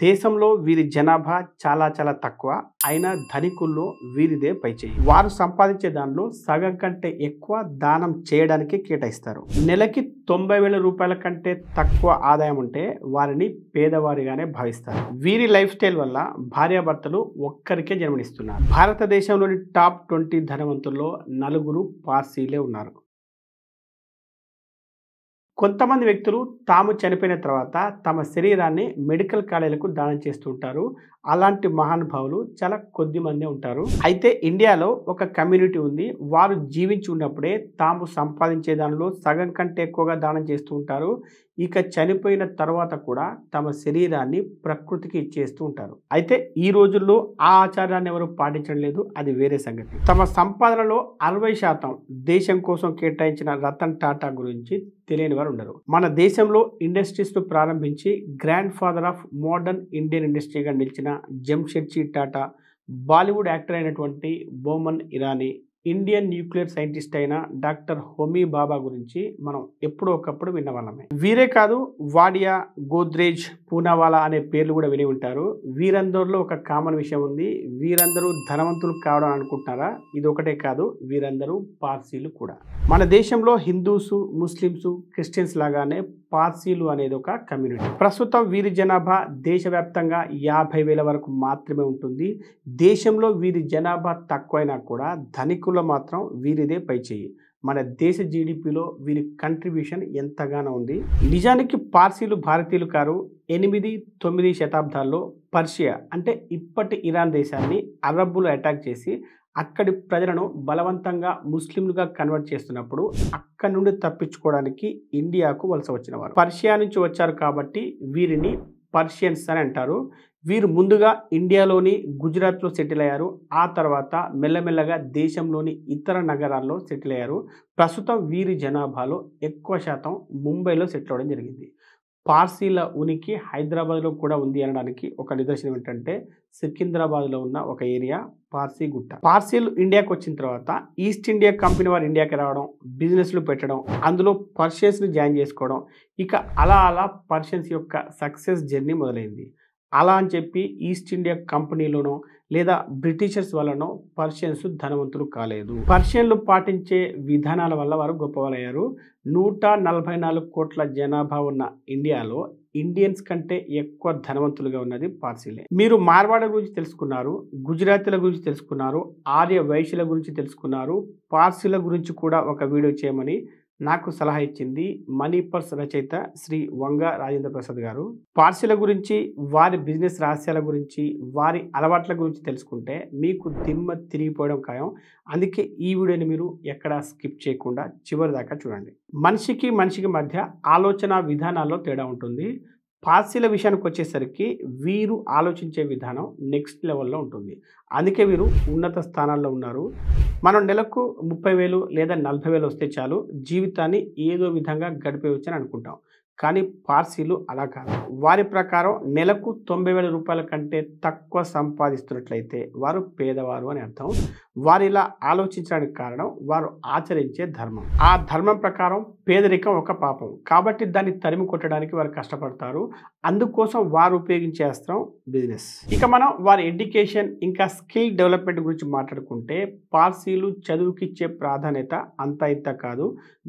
దేశంలో వీరి జనాభా చాలా తక్కువ. అయినా ధనికుల్లో వీరిదే పైచేయి. వారు సంపాదించే దానిలో సగం కంటే ఎక్కువ దానం చేయడానికి కేటాయిస్తారు. నెలకి 90,000 రూపాయల కంటే తక్కువ ఆదాయం ఉంటే వారిని పేదవారిగానే భావిస్తారు. వీరి లైఫ్ స్టైల్ వల్ల భార్యాభర్తలు ఒక్కరికే జన్మనిస్తున్నారు. భారతదేశంలోని టాప్ 20 ధనవంతుల్లో 4 పార్సీలే ఉన్నారు. కొంతమంది వ్యక్తులు తాము చనిపోయిన తర్వాత తమ శరీరాన్ని మెడికల్ కాలేజీలకు దానం చేస్తూ ఉంటారు. అలాంటి మహానుభావులు చాలా కొద్ది మందే ఉంటారు. అయితే ఇండియాలో ఒక కమ్యూనిటీ ఉంది. వారు జీవించి ఉన్నప్పుడే తాము సంపాదించే దానిలో సగం కంటే ఎక్కువగా దానం చేస్తూ ఉంటారు. ఇక చనిపోయిన తర్వాత కూడా తమ శరీరాన్ని ప్రకృతికి ఇచ్చేస్తూ ఉంటారు. అయితే ఈ రోజుల్లో ఆ ఆచారాన్ని ఎవరు పాటించడం లేదు. అది వేరే సంగతి. తమ సంపాదనలో 60% దేశం కోసం కేటాయించిన రతన్ టాటా గురించి తెలియని వారు ఉండరు. మన దేశంలో ఇండస్ట్రీస్ ను ప్రారంభించి grand father of modern Indian ఇండస్ట్రీగా నిలిచిన జంషెడ్జీ టాటా, బాలీవుడ్ యాక్టర్ అయినటువంటి Boman Irani, Indian nuclear scientist అయిన డాక్టర్ హోమీ బాబా గురించి మనం ఎప్పుడో ఒకప్పుడు విన్నవాళ్ళమే. వీరే కాదు, వాడియా, గోద్రేజ్, పూనావాలా అనే పేర్లు కూడా విని ఉంటారు. వీరందరిలో ఒక కామన్ విషయం ఉంది. వీరందరూ ధనవంతులు కావడం అనుకుంటున్నారా? ఇది ఒకటే కాదు, వీరందరూ పార్సీలు కూడా. మన దేశంలో హిందూస్, ముస్లిమ్స్, క్రిస్టియన్స్ లాగానే పార్సీలు అనేది ఒక కమ్యూనిటీ. ప్రస్తుతం వీరి జనాభా దేశవ్యాప్తంగా 50,000 వరకు మాత్రమే ఉంటుంది. దేశంలో వీరి జనాభా తక్కువైనా కూడా ధనికుల్లో మాత్రం వీరిదే పైచేయి. మన దేశ జీడిపిలో వీరి కంట్రిబ్యూషన్ ఎంతగానో ఉంది. నిజానికి పార్సీలు భారతీయులు కారు. 8-9 శతాబ్దాల్లో పర్షియా అంటే ఇప్పటి ఇరాన్ దేశాన్ని అరబ్బులు అటాక్ చేసి అక్కడి ప్రజలను బలవంతంగా ముస్లింలుగా కన్వర్ట్ చేస్తున్నప్పుడు అక్కడి నుండి తప్పించుకోవడానికి ఇండియాకు వలస వచ్చిన వారు. పర్షియా నుంచి వచ్చారు కాబట్టి వీరిని పర్షియన్స్ అని అంటారు. వీరు ముందుగా ఇండియాలోని గుజరాత్లో సెటిల్ అయ్యారు. ఆ తర్వాత మెల్లమెల్లగా దేశంలోని ఇతర నగరాల్లో సెటిల్ అయ్యారు. ప్రస్తుతం వీరి జనాభాలో ఎక్కువ శాతం ముంబైలో సెటిల్ అవ్వడం జరిగింది. పార్సీల ఉనికి హైదరాబాద్లో కూడా ఉంది అనడానికి ఒక నిదర్శనం ఏంటంటే సికింద్రాబాద్లో ఉన్న ఒక ఏరియా పార్సీ గుట్ట. పార్సీలు ఇండియాకి వచ్చిన తర్వాత ఈస్ట్ ఇండియా కంపెనీ వారు ఇండియాకి రావడం, బిజినెస్లు పెట్టడం, అందులో పర్షియన్స్ని జాయిన్ చేసుకోవడం, ఇక అలా పర్షియన్స్ యొక్క సక్సెస్ జర్నీ మొదలైంది. అలా అని చెప్పి ఈస్ట్ ఇండియా కంపెనీలోనో లేదా బ్రిటిషర్స్ వల్లనో పర్షియన్స్ ధనవంతులు కాలేదు. పర్షియన్లు పాటించే విధానాల వల్ల వారు గొప్పవారయ్యారు. 144 కోట్ల జనాభా ఉన్న ఇండియాలో ఇండియన్స్ కంటే ఎక్కువ ధనవంతులుగా ఉన్నది పార్సీలే. మీరు మార్వాడ గురించి తెలుసుకున్నారు, గుజరాతీల గురించి తెలుసుకున్నారు, ఆర్య వైశ్యుల గురించి తెలుసుకున్నారు. పార్సీల గురించి కూడా ఒక వీడియో చేయమని నాకు సలహా ఇచ్చింది మనీ పర్స్ రచయిత శ్రీ వంగ రాజేంద్ర ప్రసాద్ గారు. పార్సీల గురించి, వారి బిజినెస్ రహస్యాల గురించి, వారి అలవాట్ల గురించి తెలుసుకుంటే మీకు దిమ్మ తిరిగిపోవడం ఖాయం. అందుకే ఈ వీడియోని మీరు ఎక్కడా స్కిప్ చేయకుండా చివరి దాకా చూడండి. మనిషికి మధ్య ఆలోచన విధానాల్లో తేడా ఉంటుంది. పార్సీల విషయానికి వచ్చేసరికి వీరు ఆలోచించే విధానం నెక్స్ట్ లెవెల్లో ఉంటుంది. అందుకే వీరు ఉన్నత స్థానాల్లో ఉన్నారు. మనం నెలకు 30,000 లేదా 40,000 వస్తే చాలు, జీవితాన్ని ఏదో విధంగా గడిపేయచ్చు అని అనుకుంటాం. కానీ పార్సీలు అలా కాదు. వారి ప్రకారం నెలకు 90,000 రూపాయల కంటే తక్కువ సంపాదిస్తున్నట్లయితే వారు పేదవారు అని అర్థం. వారు ఇలా ఆలోచించడానికి కారణం వారు ఆచరించే ధర్మం. ఆ ధర్మం ప్రకారం పేదరికం ఒక పాపం కాబట్టి దాన్ని తరిమి కొట్టడానికి వారు కష్టపడతారు. అందుకోసం వారు ఉపయోగించే అస్త్రం బిజినెస్. ఇక మనం వారి ఎడ్యుకేషన్ ఇంకా స్కిల్ డెవలప్మెంట్ గురించి మాట్లాడుకుంటే పార్సీలు చదువుకిచ్చే ప్రాధాన్యత అంతా ఇంత కాదు.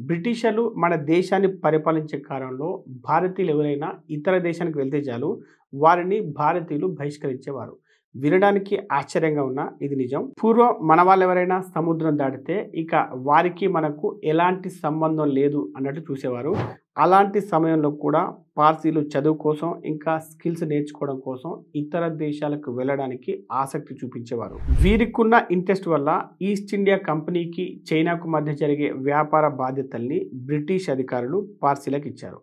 బ్రిటిషర్లు మన దేశాన్ని పరిపాలించే కాలంలో భారతీయులు ఎవరైనా ఇతర దేశానికి వెళ్తే చాలు వారిని భారతీయులు బహిష్కరించేవారు. వినడానికి ఆశ్చర్యంగా ఉన్నా ఇది నిజం. పూర్వం మన వాళ్ళు ఎవరైనా సముద్రం దాటితే ఇక వారికి మనకు ఎలాంటి సంబంధం లేదు అన్నట్టు చూసేవారు. అలాంటి సమయంలో కూడా పార్సీలు చదువు కోసం ఇంకా స్కిల్స్ నేర్చుకోవడం కోసం ఇతర దేశాలకు వెళ్ళడానికి ఆసక్తి చూపించేవారు. వీరికున్న ఇంట్రెస్ట్ వల్ల ఈస్ట్ ఇండియా కంపెనీకి చైనాకు మధ్య జరిగే వ్యాపార బాధ్యతల్ని బ్రిటిష్ అధికారులు పార్సీలకు ఇచ్చారు.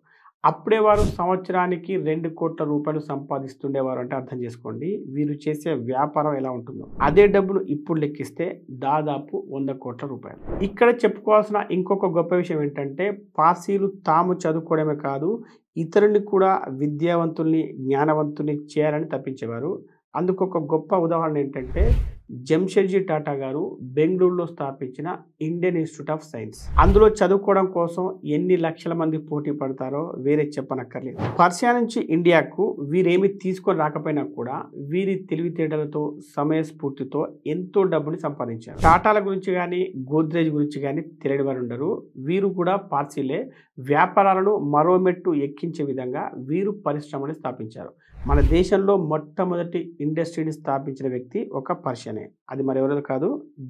అప్పుడే వారు సంవత్సరానికి 2 కోట్ల రూపాయలు సంపాదిస్తుండేవారు. అంటే అర్థం చేసుకోండి వీరు చేసే వ్యాపారం ఎలా ఉంటుందో. అదే డబ్బును ఇప్పుడు లెక్కిస్తే దాదాపు 100 కోట్ల రూపాయలు. ఇక్కడ చెప్పుకోవాల్సిన ఇంకొక గొప్ప విషయం ఏంటంటే పార్సీలు తాము చదువుకోవడమే కాదు, ఇతరుల్ని కూడా విద్యావంతుల్ని, జ్ఞానవంతుల్ని చేయాలని తప్పించేవారు. అందుకు ఒక గొప్ప ఉదాహరణ ఏంటంటే జంషెడ్జీ టాటా గారు బెంగళూరులో స్థాపించిన ఇండియన్ ఇన్స్టిట్యూట్ ఆఫ్ సైన్స్. అందులో చదువుకోవడం కోసం ఎన్ని లక్షల మంది పోటీ పడతారో వేరే చెప్పనక్కర్లేదు. పర్షియా నుంచి ఇండియాకు వీరేమి తీసుకొని రాకపోయినా కూడా వీరి తెలివితేటలతో సమయస్ఫూర్తితో ఎంతో డబ్బుని సంపాదించారు. టాటాల గురించి కానీ గోద్రేజ్ గురించి కానీ తెలియని వారు ఉండరు. వీరు కూడా పార్సీలే. వ్యాపారాలను మరో మెట్టు ఎక్కించే విధంగా వీరు పరిశ్రమని స్థాపించారు. మన దేశంలో మొట్టమొదటి ఇండస్ట్రీని స్థాపించిన వ్యక్తి ఒక పర్షియనే. అది మరెవరో కాదు,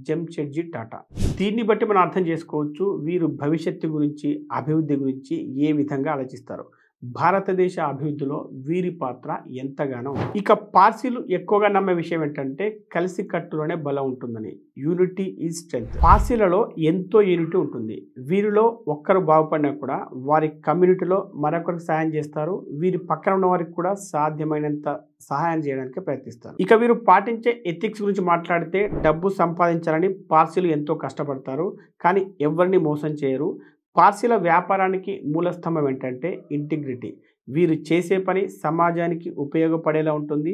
జంషెడ్జీ టాటా. దీన్ని బట్టి మనం అర్థం చేసుకోవచ్చు వీరు భవిష్యత్తు గురించి, అభివృద్ధి గురించి ఏ విధంగా ఆలోచిస్తారు. భారతదేశ అభివృద్ధిలో వీరి పాత్ర ఎంతగానో. ఇక పార్సీలు ఎక్కువగా నమ్మే విషయం ఏంటంటే కలిసి కట్టులోనే బలం ఉంటుందని. Unity is strength. పార్సీలలో ఎంతో యూనిటీ ఉంటుంది. వీరిలో ఒక్కరు బాగుపడినా కూడా వారి కమ్యూనిటీలో మరొకరికి సహాయం చేస్తారు. వీరి పక్కన ఉన్న వారికి కూడా సాధ్యమైనంత సహాయం చేయడానికి ప్రయత్నిస్తారు. ఇక వీరు పాటించే ఎథిక్స్ గురించి మాట్లాడితే డబ్బు సంపాదించాలని పార్సీలు ఎంతో కష్టపడతారు, కానీ ఎవరిని మోసం చేయరు. పార్సీల వ్యాపారానికి మూలస్తంభం ఏంటంటే ఇంటిగ్రిటీ. వీరు చేసే పని సమాజానికి ఉపయోగపడేలా ఉంటుంది.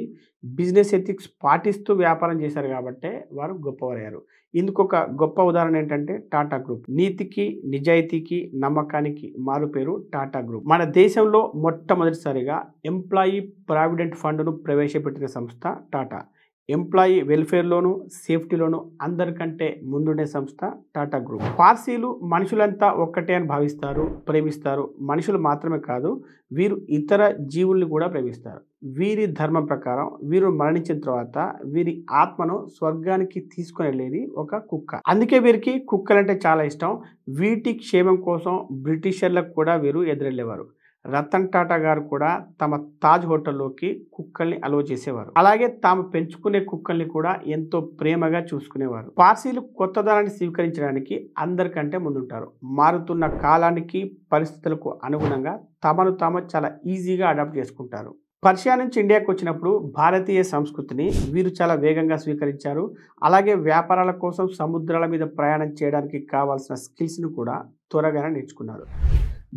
బిజినెస్ ఎథిక్స్ పాటిస్తూ వ్యాపారం చేశారు కాబట్టే వారు గొప్పవారయ్యారు. ఇందుకు ఒక గొప్ప ఉదాహరణ ఏంటంటే టాటా గ్రూప్. నీతికి, నిజాయితీకి, నమ్మకానికి మారుపేరు టాటా గ్రూప్. మన దేశంలో మొట్టమొదటిసారిగా ఎంప్లాయీ ప్రావిడెంట్ ఫండ్ను ప్రవేశపెట్టిన సంస్థ టాటా. ఎంప్లాయీ వెల్ఫేర్లోను, సేఫ్టీలోను అందరికంటే ముందుండే సంస్థ టాటా గ్రూప్. పార్సీలు మనుషులంతా ఒక్కటే అని భావిస్తారు, ప్రేమిస్తారు. మనుషులు మాత్రమే కాదు, వీరు ఇతర జీవుల్ని కూడా ప్రేమిస్తారు. వీరి ధర్మం ప్రకారం వీరు మరణించిన తర్వాత వీరి ఆత్మను స్వర్గానికి తీసుకుని వెళ్ళేది ఒక కుక్క. అందుకే వీరికి కుక్కలంటే చాలా ఇష్టం. వీటి క్షేమం కోసం బ్రిటిషర్లకు కూడా వీరు ఎదురెళ్ళేవారు. రతన్ టాటా గారు కూడా తమ తాజ్ హోటల్లోకి కుక్కల్ని అలౌ చేసేవారు. అలాగే తాము పెంచుకునే కుక్కల్ని కూడా ఎంతో ప్రేమగా చూసుకునేవారు. పార్సీలు కొత్తదనాన్ని స్వీకరించడానికి అందరికంటే ముందుంటారు. మారుతున్న కాలానికి, పరిస్థితులకు అనుగుణంగా తమను తాము చాలా ఈజీగా అడాప్ట్ చేసుకుంటారు. పర్షియా నుంచి ఇండియాకు వచ్చినప్పుడు భారతీయ సంస్కృతిని వీరు చాలా వేగంగా స్వీకరించారు. అలాగే వ్యాపారాల కోసం సముద్రాల మీద ప్రయాణం చేయడానికి కావాల్సిన స్కిల్స్ను కూడా త్వరగానే నేర్చుకున్నారు.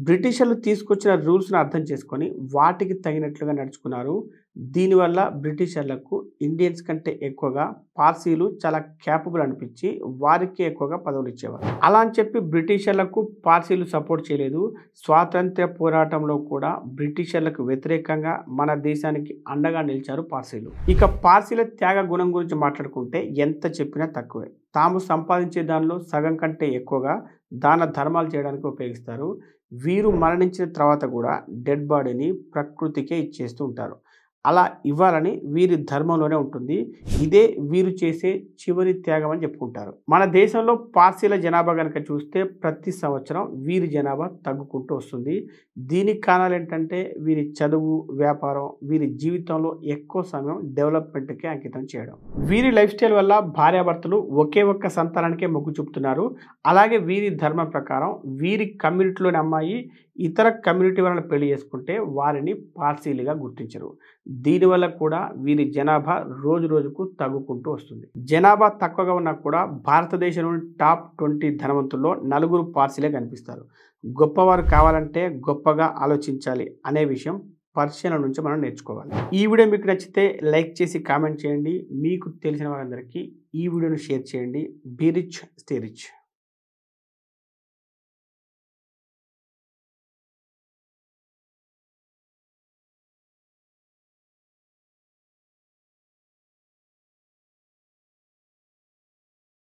బ్రిటిషర్లు తీసుకొచ్చిన రూల్స్ను అర్థం చేసుకొని వాటికి తగినట్లుగా నడుచుకున్నారు. దీనివల్ల బ్రిటిషర్లకు ఇండియన్స్ కంటే ఎక్కువగా పార్సీలు చాలా క్యాపబుల్ అనిపించి వారికి ఎక్కువగా పదవులు ఇచ్చేవారు. అలా అని చెప్పి బ్రిటిషర్లకు పార్సీలు సపోర్ట్ చేయలేదు. స్వాతంత్ర్య పోరాటంలో కూడా బ్రిటిషర్లకు వ్యతిరేకంగా మన దేశానికి అండగా నిలిచారు పార్సీలు. ఇక పార్సీల త్యాగ గుణం గురించి మాట్లాడుకుంటే ఎంత చెప్పినా తక్కువే. తాము సంపాదించే దానిలో సగం కంటే ఎక్కువగా దాన ధర్మాలు చేయడానికి ఉపయోగిస్తారు. వీరు మరణించిన తర్వాత కూడా డెడ్ బాడీని ప్రకృతికే ఇచ్చేస్తూ ఉంటారు. అలా ఇవ్వాలని వీరి ధర్మంలోనే ఉంటుంది. ఇదే వీరు చేసే చివరి త్యాగం అని చెప్పుకుంటారు. మన దేశంలో పార్సీల జనాభా కనుక చూస్తే ప్రతి సంవత్సరం వీరి జనాభా తగ్గుకుంటూ వస్తుంది. దీనికి కారణాలు ఏంటంటే వీరి చదువు, వ్యాపారం, వీరి జీవితంలో ఎక్కువ సమయం డెవలప్మెంట్కే అంకితం చేయడం. వీరి లైఫ్ స్టైల్ వల్ల భార్యాభర్తలు ఒకే ఒక్క సంతానానికే మొగ్గు చూపుతున్నారు. అలాగే వీరి ధర్మం ప్రకారం వీరి కమ్యూనిటీలోని అమ్మాయి ఇతర కమ్యూనిటీ వాళ్ళని పెళ్లి చేసుకుంటే వారిని పార్సీలుగా గుర్తించరు. దీనివల్ల కూడా వీరి జనాభా రోజు రోజుకు తగ్గుకుంటూ వస్తుంది. జనాభా తక్కువగా ఉన్నా కూడా భారతదేశంలోని టాప్ 20 ధనవంతుల్లో 4 పార్సీలే కనిపిస్తారు. గొప్పవారు కావాలంటే గొప్పగా ఆలోచించాలి అనే విషయం పర్షియన్ల నుంచి మనం నేర్చుకోవాలి. ఈ వీడియో మీకు నచ్చితే లైక్ చేసి కామెంట్ చేయండి. మీకు తెలిసిన వారందరికీ ఈ వీడియోను షేర్ చేయండి. Be rich, stay rich.